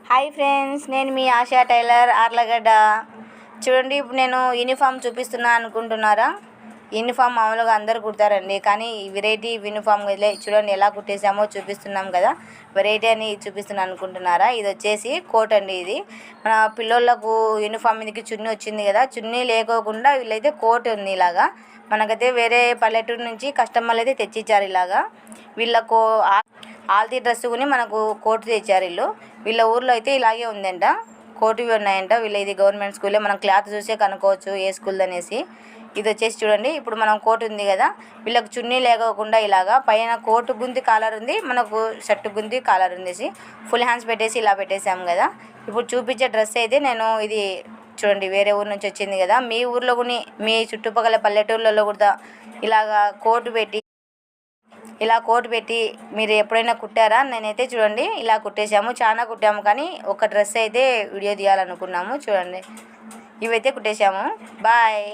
Hi friends, నేను మీ ASHA tailor Allagadda. చూడండి, ఇప్పుడు నేను యూనిఫామ్ చూపిస్తున్నా అనుకుంటున్నారా? యూనిఫామ్ మామూలుగా అందరు కుడతారండి, కానీ వెరైటీ యూనిఫామ్ చూడండి ఎలా కుట్టేసామో చూపిస్తున్నాం కదా. వెరైటీ అని చూపిస్తున్నాను అనుకుంటున్నారా? ఇది వచ్చేసి కోట్ అండి. ఇది మన పిల్లోళ్ళకు యూనిఫామ్ మీదకి చున్నీ వచ్చింది కదా, చున్నీ లేకోకుండా వీళ్ళైతే కోట్ ఉంది ఇలాగా. మనకైతే వేరే పల్లెటూరు నుంచి కస్టమర్లు అయితే తెచ్చిచ్చారు ఇలాగా. వీళ్ళకు ఆల్తీ డ్రెస్ కొని మనకు కోట్ తెచ్చారు వీళ్ళు. వీళ్ళ ఊర్లో అయితే ఇలాగే ఉందంట, కోటివి ఉన్నాయంట. వీళ్ళ ఇది గవర్నమెంట్ స్కూలే, మనం క్లాత్ చూసే కనుక్కోవచ్చు ఏ స్కూల్ అనేసి. ఇది వచ్చేసి చూడండి, ఇప్పుడు మనం కోట్ ఉంది కదా, వీళ్ళకి చున్నీ లేకోకుండా ఇలాగా పైన కోటు గుంది కాలర్ ఉంది, మనకు షర్ట్ గుంది కాలర్ ఉండేసి ఫుల్ హ్యాండ్స్ పెట్టేసి ఇలా పెట్టేసాము కదా. ఇప్పుడు చూపించే డ్రెస్ అయితే నేను ఇది చూడండి వేరే ఊరు నుంచి వచ్చింది కదా. మీ ఊర్లో కూడా, మీ చుట్టుపక్కల పల్లెటూర్లలో కూడా ఇలాగా కోటు పెట్టి మీరు ఎప్పుడైనా కుట్టారా? నేనైతే చూడండి ఇలా కుట్టేసాము, చాలా కుట్టాము, కానీ ఒక డ్రెస్ అయితే వీడియో తీయాలనుకున్నాము. చూడండి, ఇవైతే కుట్టేసాము. బాయ్.